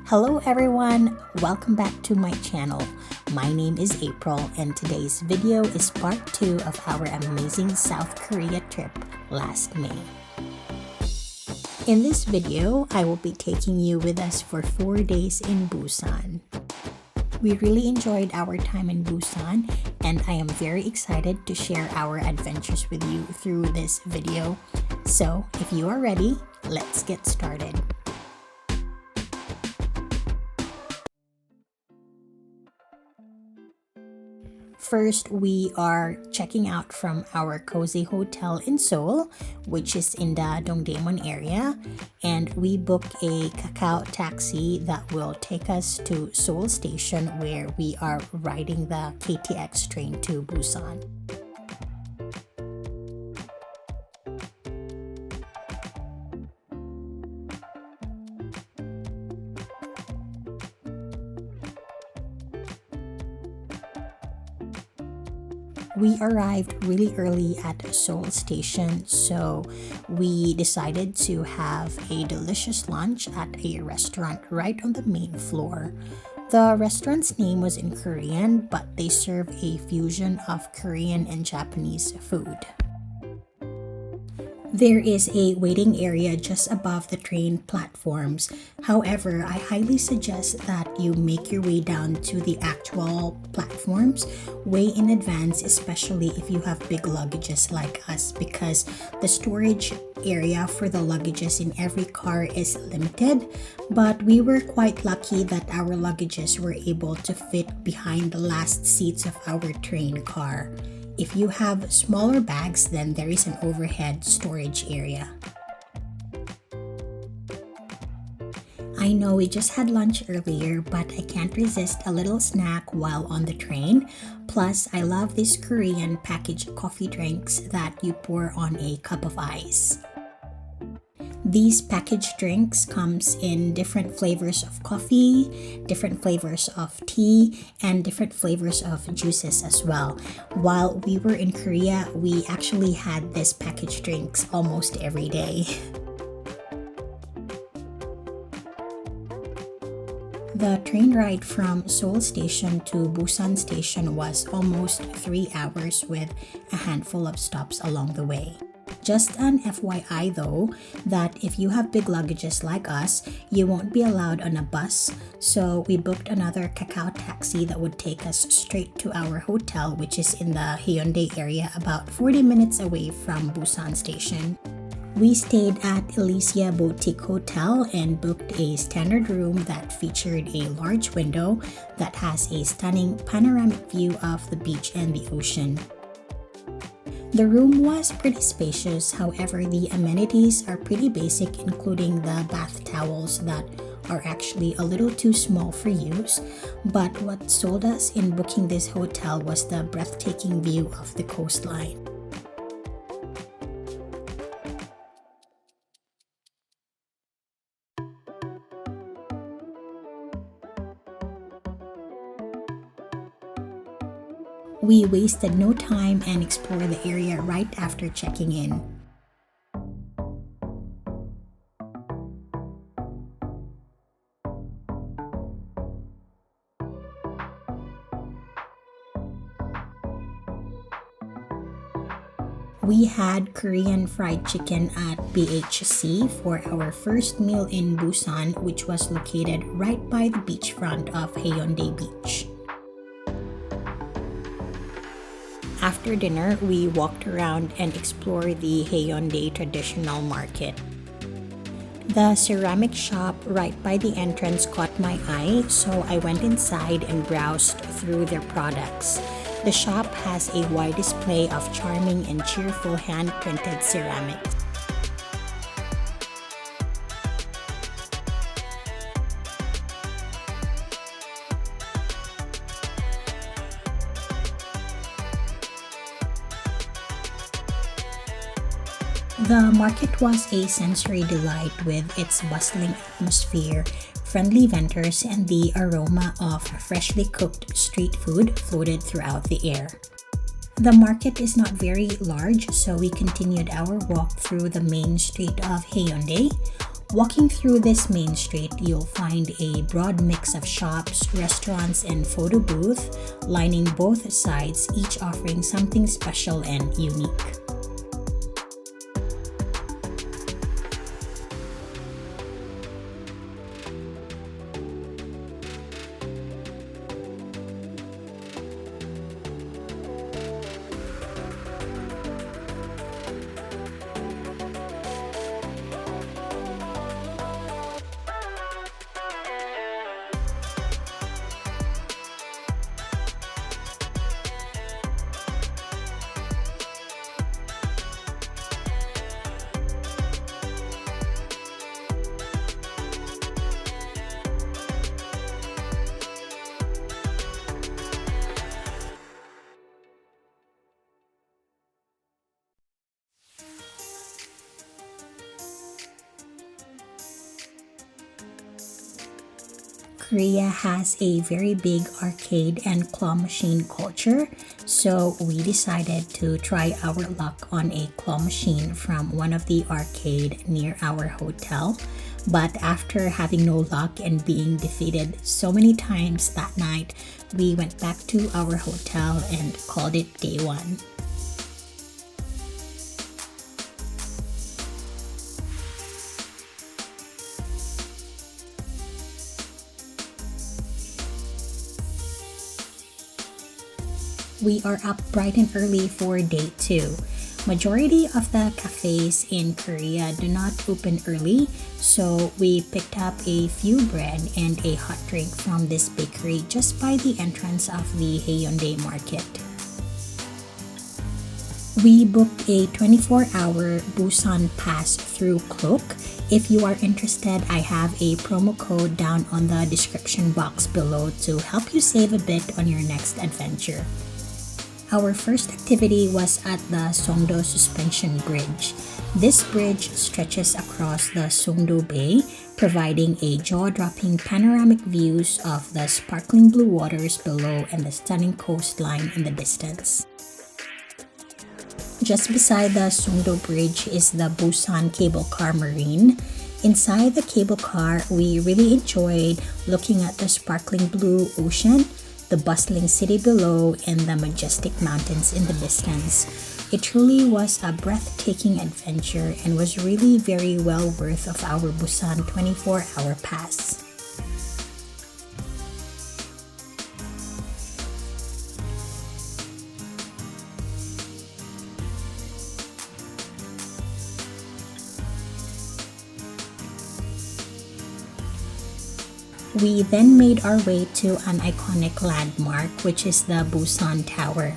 Hello everyone, welcome back to my channel. My name is April and today's video is part 2 of our amazing South Korea trip last May. In this video, I will be taking you with us for 4 days in Busan. We really enjoyed our time in Busan and I am very excited to share our adventures with you through this video. So if you are ready, let's get started. First, we are checking out from our cozy hotel in Seoul, which is in the Dongdaemun area, and we book a Kakao taxi that will take us to Seoul Station where we are riding the KTX train to Busan. We arrived really early at Seoul Station, so we decided to have a delicious lunch at a restaurant right on the main floor. The restaurant's name was in Korean, but they serve a fusion of Korean and Japanese food. There is a waiting area just above the train platforms. However, I highly suggest that you make your way down to the actual platforms way in advance, especially if you have big luggages like us, because the storage area for the luggages in every car is limited. But we were quite lucky that our luggages were able to fit behind the last seats of our train car. If you have smaller bags, then there is an overhead storage area. I know we just had lunch earlier, but I can't resist a little snack while on the train. Plus, I love these Korean packaged coffee drinks that you pour on a cup of ice. These packaged drinks comes in different flavors of coffee, different flavors of tea, and different flavors of juices as well. While we were in Korea, we actually had these packaged drinks almost every day. The train ride from Seoul Station to Busan Station was almost 3 hours with a handful of stops along the way. Just an FYI though, that if you have big luggages like us, you won't be allowed on a bus, so we booked another Kakao taxi that would take us straight to our hotel, which is in the Haeundae area about 40 minutes away from Busan Station. We stayed at Elysia Boutique Hotel and booked a standard room that featured a large window that has a stunning panoramic view of the beach and the ocean. The room was pretty spacious, however the amenities are pretty basic, including the bath towels that are actually a little too small for use. But what sold us in booking this hotel was the breathtaking view of the coastline. We wasted no time and explored the area right after checking in. We had Korean fried chicken at BHC for our first meal in Busan, which was located right by the beachfront of Haeundae Beach. After dinner, we walked around and explored the Haeundae traditional market. The ceramic shop right by the entrance caught my eye, so I went inside and browsed through their products. The shop has a wide display of charming and cheerful hand-printed ceramics. The market was a sensory delight with its bustling atmosphere, friendly vendors, and the aroma of freshly cooked street food floated throughout the air. The market is not very large, so we continued our walk through the main street of Haeundae. Walking through this main street, you'll find a broad mix of shops, restaurants, and photo booths lining both sides, each offering something special and unique. Korea has a very big arcade and claw machine culture, so we decided to try our luck on a claw machine from one of the arcade near our hotel. But after having no luck and being defeated so many times that night, we went back to our hotel and called it day one. We are up bright and early for day 2. Majority of the cafes in Korea do not open early, so we picked up a few bread and a hot drink from this bakery just by the entrance of the Haeundae Market. We booked a 24-hour Busan Pass through Klook. If you are interested, I have a promo code down on the description box below to help you save a bit on your next adventure. Our first activity was at the Songdo Suspension Bridge. This bridge stretches across the Songdo Bay, providing a jaw-dropping panoramic views of the sparkling blue waters below and the stunning coastline in the distance. Just beside the Songdo Bridge is the Busan Cable Car Marine. Inside the cable car, we really enjoyed looking at the sparkling blue ocean, the bustling city below, and the majestic mountains in the distance. It truly was a breathtaking adventure and was really very well worth of our Busan 24-hour pass. We then made our way to an iconic landmark, which is the Busan Tower.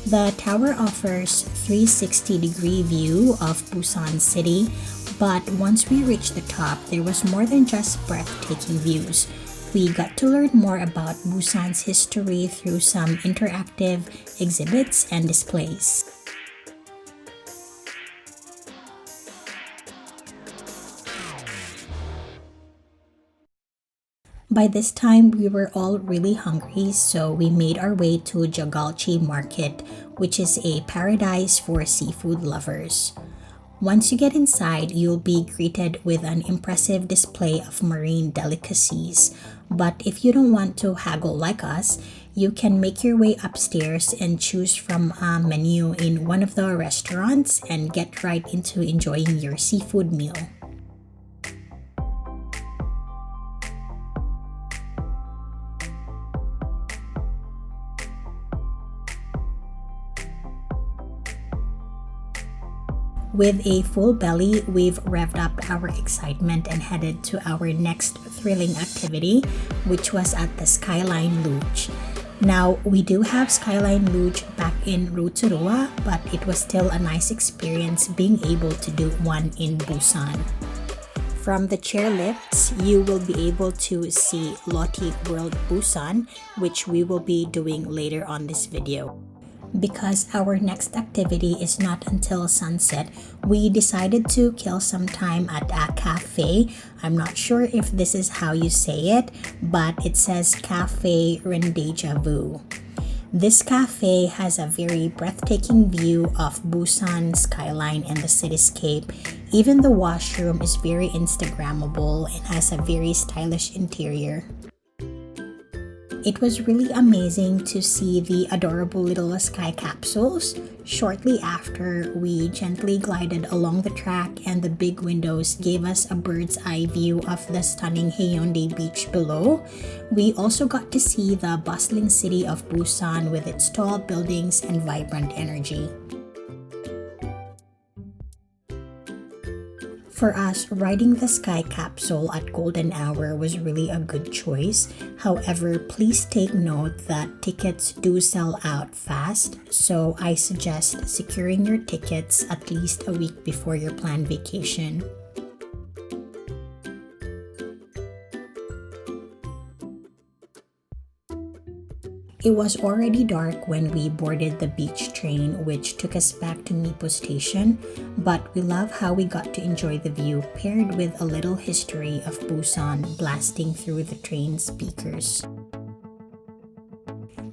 The tower offers 360-degree view of Busan city, but once we reached the top, there was more than just breathtaking views. We got to learn more about Busan's history through some interactive exhibits and displays. By this time, we were all really hungry, so we made our way to Jagalchi Market, which is a paradise for seafood lovers. Once you get inside, you'll be greeted with an impressive display of marine delicacies. But if you don't want to haggle like us, you can make your way upstairs and choose from a menu in one of the restaurants and get right into enjoying your seafood meal. With a full belly, we've revved up our excitement and headed to our next thrilling activity, which was at the Skyline Luge. Now, we do have Skyline Luge back in Rotorua, but it was still a nice experience being able to do one in Busan. From the chairlifts, you will be able to see Lotte World Busan, which we will be doing later on this video. Because our next activity is not until sunset, we decided to kill some time at a cafe. I'm not sure if this is how you say it, but it says Cafe Rendezvous. This cafe has a very breathtaking view of Busan skyline and the cityscape. Even the washroom is very Instagrammable and has a very stylish interior. It was really amazing to see the adorable little sky capsules. Shortly after, we gently glided along the track and the big windows gave us a bird's eye view of the stunning Haeundae beach below. We also got to see the bustling city of Busan with its tall buildings and vibrant energy. For us, riding the sky capsule at golden hour was really a good choice. However, please take note that tickets do sell out fast, so I suggest securing your tickets at least a week before your planned vacation. It was already dark when we boarded the beach train, which took us back to Nipo Station, but we love how we got to enjoy the view paired with a little history of Busan blasting through the train speakers.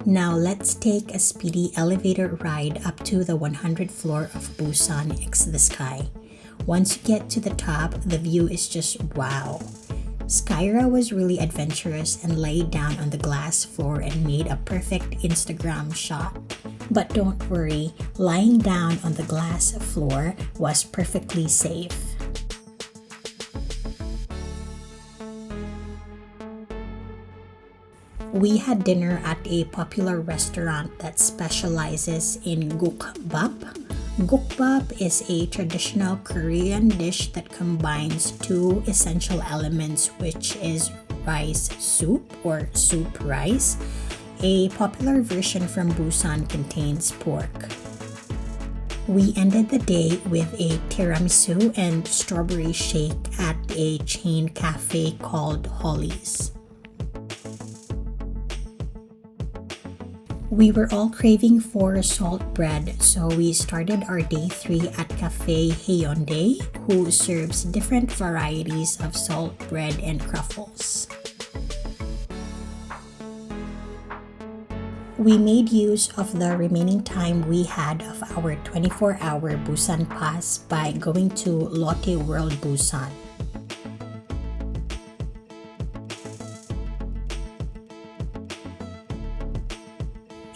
Now let's take a speedy elevator ride up to the 100th floor of Busan X the Sky. Once you get to the top, the view is just wow. Skyra was really adventurous and laid down on the glass floor and made a perfect Instagram shot. But don't worry, lying down on the glass floor was perfectly safe. We had dinner at a popular restaurant that specializes in gukbap. Gukbap is a traditional Korean dish that combines two essential elements, which is rice soup or soup rice. A popular version from Busan contains pork. We ended the day with a tiramisu and strawberry shake at a chain cafe called Holly's. We were all craving for salt bread, so we started our day 3 at Cafe Haeundae, who serves different varieties of salt bread and truffles. We made use of the remaining time we had of our 24-hour Busan Pass by going to Lotte World Busan.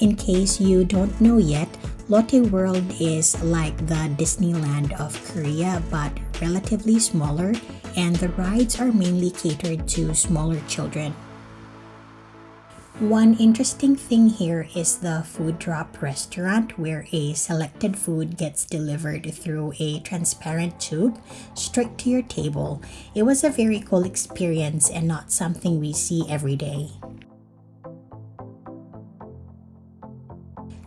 In case you don't know yet, Lotte World is like the Disneyland of Korea but relatively smaller, and the rides are mainly catered to smaller children. One interesting thing here is the food drop restaurant, where a selected food gets delivered through a transparent tube straight to your table. It was a very cool experience and not something we see every day.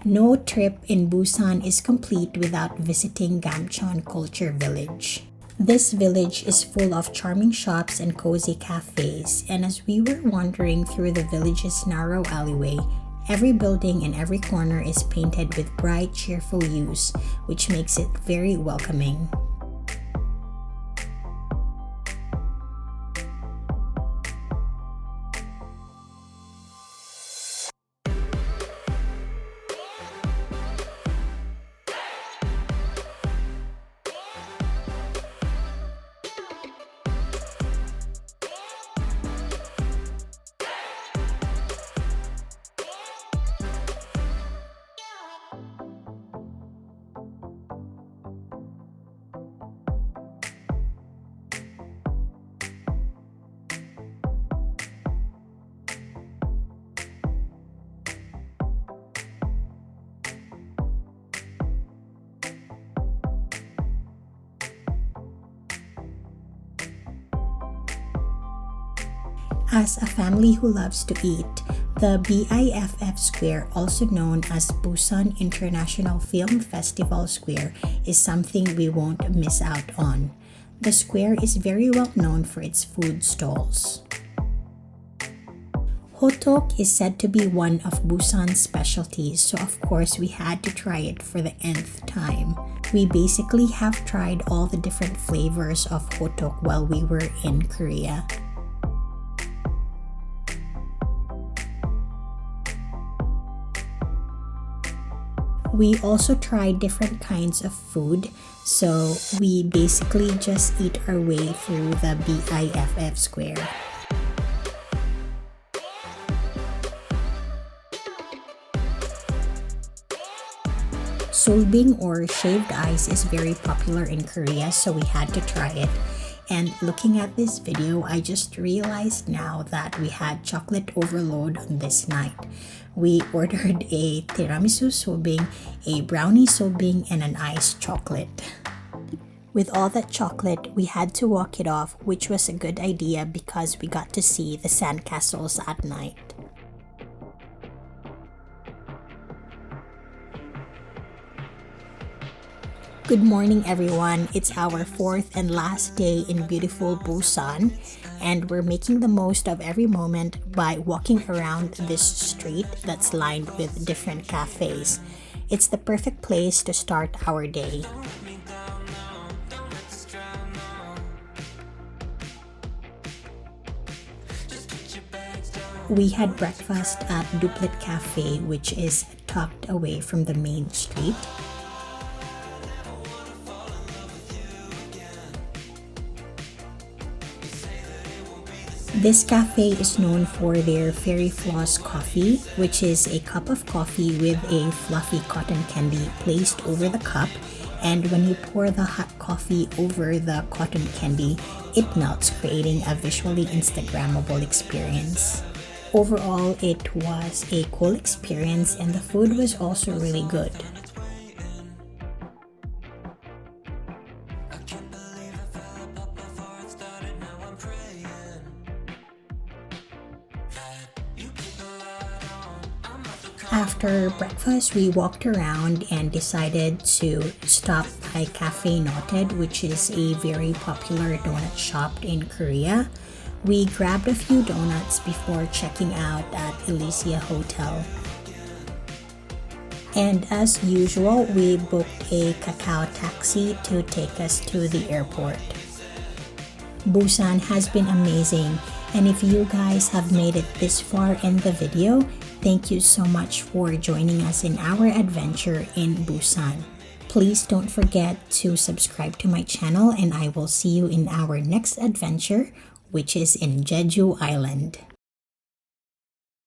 No trip in Busan is complete without visiting Gamcheon Culture Village. This village is full of charming shops and cozy cafes, and as we were wandering through the village's narrow alleyway, every building and every corner is painted with bright, cheerful hues, which makes it very welcoming. As a family who loves to eat, the BIFF Square, also known as Busan International Film Festival Square, is something we won't miss out on. The square is very well known for its food stalls. Hotok is said to be one of Busan's specialties, so of course we had to try it for the nth time. We basically have tried all the different flavors of hotok while we were in Korea. We also tried different kinds of food, so we basically just eat our way through the BIFF Square. Solbing or shaved ice is very popular in Korea, so we had to try it. And looking at this video, I just realized now that we had chocolate overload on this night. We ordered a tiramisu solbing, a brownie solbing, and an iced chocolate. With all that chocolate, we had to walk it off, which was a good idea because we got to see the sandcastles at night. Good morning everyone, it's our fourth and last day in beautiful Busan, and we're making the most of every moment by walking around this street that's lined with different cafes. It's the perfect place to start our day. We had breakfast at Duplet Cafe, which is tucked away from the main street. This cafe is known for their Fairy Floss coffee, which is a cup of coffee with a fluffy cotton candy placed over the cup, and when you pour the hot coffee over the cotton candy, it melts, creating a visually Instagrammable experience. Overall, it was a cool experience and the food was also really good. After breakfast, we walked around and decided to stop by Cafe Lotte, which is a very popular donut shop in Korea. We grabbed a few donuts before checking out at Elysia Hotel. And as usual, we booked a Kakao taxi to take us to the airport. Busan has been amazing, and if you guys have made it this far in the video, thank you so much for joining us in our adventure in Busan. Please don't forget to subscribe to my channel, and I will see you in our next adventure, which is in Jeju Island.